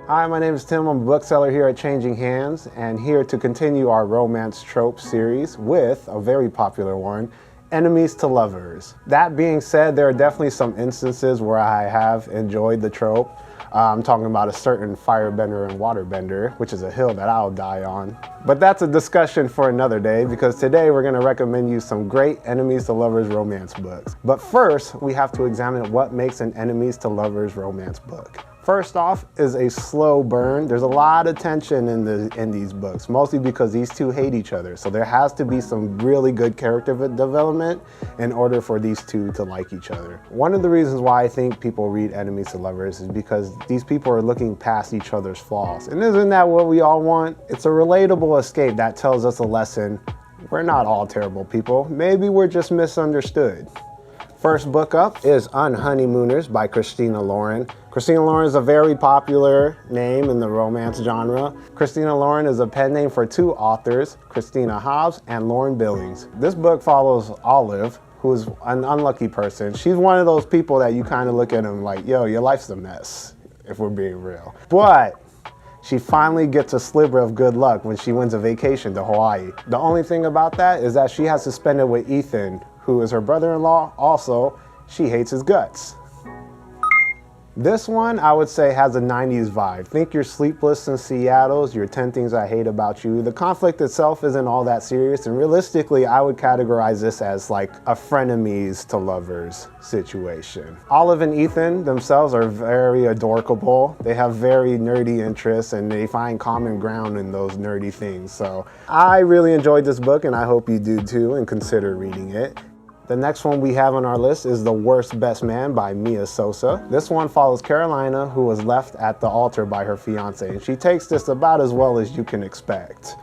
Hi, my name is Tim. I'm a bookseller here at Changing Hands, and here to continue our romance trope series with a very popular one, enemies to lovers. That being said, there are definitely some instances where I have enjoyed the trope. I'm talking about a certain firebender and waterbender, which is a hill that I'll die on. But that's a discussion for another day, because today we're going to recommend you some great enemies to lovers romance books. But first, we have to examine what makes an enemies to lovers romance book. First off is a slow burn. There's a lot of tension in these books, mostly because these two hate each other. So there has to be some really good character development in order for these two to like each other. One of the reasons why I think people read enemies to lovers is because these people are looking past each other's flaws. And isn't that what we all want? It's a relatable escape that tells us a lesson. We're not all terrible people. Maybe we're just misunderstood. First book up is UNHONEYMOONERS by Christina Lauren. Christina Lauren is a very popular name in the romance genre. Christina Lauren is a pen name for two authors, Christina Hobbs and Lauren Billings. This book follows Olive, who is an unlucky person. She's one of those people that you kind of look at them like, yo, your life's a mess, if we're being real. But she finally gets a sliver of good luck when she wins a vacation to Hawaii. The only thing about that is that she has to spend it with Ethan, who is her brother-in-law. Also, she hates his guts. This one, I would say, has a 90s vibe. Think your Sleepless in Seattle's, your 10 Things I Hate About You. The conflict itself isn't all that serious, and realistically, I would categorize this as like a frenemies to lovers situation. Olive and Ethan themselves are very adorable. They have very nerdy interests, and they find common ground in those nerdy things. So I really enjoyed this book, and I hope you do too, and consider reading it. The next one we have on our list is The Worst Best Man by Mia Sosa. This one follows Carolina, who was left at the altar by her fiance, and she takes this about as well as you can expect.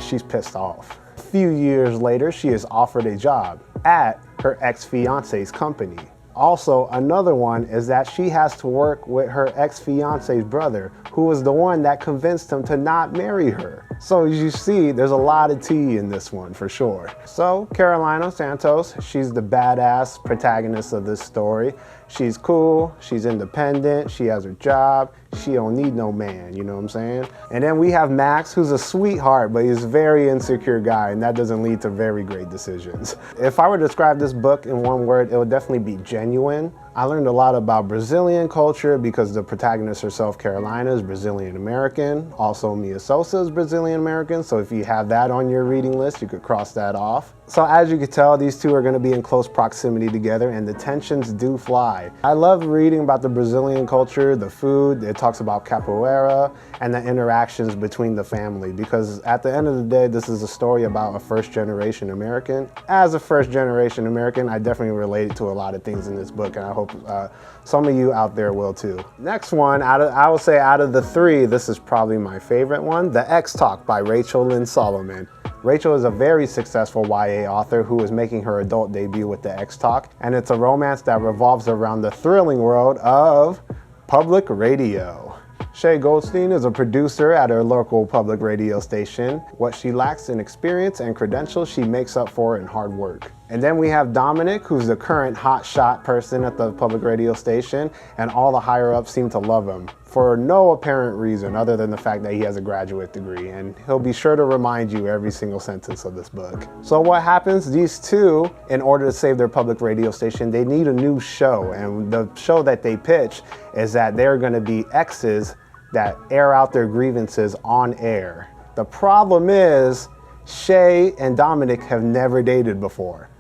She's pissed off. A few years later, she is offered a job at her ex-fiance's company. Also, another one is that she has to work with her ex-fiance's brother, who was the one that convinced him to not marry her. So as you see, there's a lot of tea in this one for sure. So Carolina Santos, she's the badass protagonist of this story. She's cool, she's independent, she has her job, she don't need no man, you know what I'm saying? And then we have Max, who's a sweetheart, but he's a very insecure guy, and that doesn't lead to very great decisions. If I were to describe this book in one word, it would definitely be genuine. I learned a lot about Brazilian culture because the protagonist herself, Carolina, is Brazilian American. Also, Mia Sosa is Brazilian American, so if you have that on your reading list, you could cross that off. So as you can tell, these two are going to be in close proximity together, and the tensions do fly. I love reading about the Brazilian culture, the food. It talks about capoeira and the interactions between the family, because at the end of the day, this is a story about a first-generation American. As a first-generation American, I definitely relate to a lot of things in this book, and I hope some of you out there will too. Next one, I would say out of the three, this is probably my favorite one, The X Talk by Rachel Lynn Solomon. Rachel is a very successful YA author who is making her adult debut with The X Talk, and it's a romance that revolves around the thrilling world of public radio. Shay Goldstein is a producer at her local public radio station. What she lacks in experience and credentials, she makes up for in hard work. And then we have Dominic, who's the current hotshot person at the public radio station, and all the higher-ups seem to love him for no apparent reason other than the fact that he has a graduate degree, and he'll be sure to remind you every single sentence of this book. So what happens? These two, in order to save their public radio station, they need a new show, and the show that they pitch is that they're going to be exes that air out their grievances on air. The problem is, Shay and Dominic have never dated before.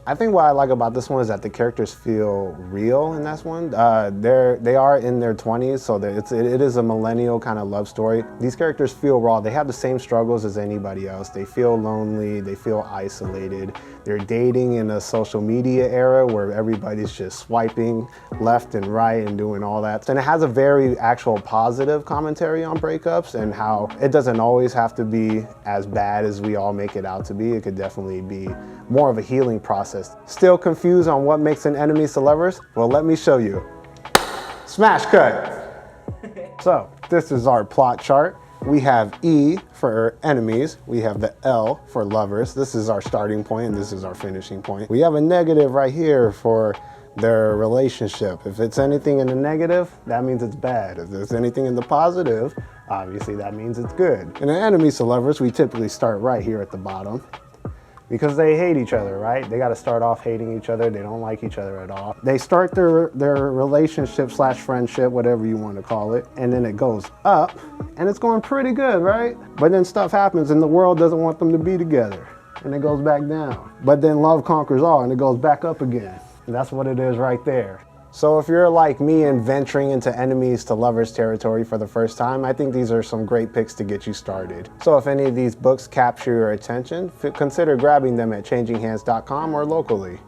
I think what I like about this one is that the characters feel real in this one. They are in their 20s, so it is a millennial kind of love story. These characters feel raw. They have the same struggles as anybody else. They feel lonely, they feel isolated. They're dating in a social media era where everybody's just swiping left and right and doing all that. And it has a very actual positive commentary on breakups and how it doesn't always have to be as bad as we all make it out to be. It could definitely be more of a healing process. Still confused on what makes an enemies to lovers? Well, let me show you. Smash cut. So this is our plot chart. We have E for enemies, we have the L for lovers. This is our starting point and this is our finishing point. We have a negative right here for their relationship. If it's anything in the negative, that means it's bad. If there's anything in the positive, obviously that means it's good. In enemies to lovers, we typically start right here at the bottom because they hate each other, right? They got to start off hating each other. They don't like each other at all. They start their relationship slash friendship, whatever you want to call it, and then it goes up and it's going pretty good, right? But then stuff happens and the world doesn't want them to be together and it goes back down. But then love conquers all and it goes back up again. And that's what it is right there. So if you're like me and venturing into enemies to lovers territory for the first time, I think these are some great picks to get you started. So if any of these books capture your attention, consider grabbing them at changinghands.com or locally.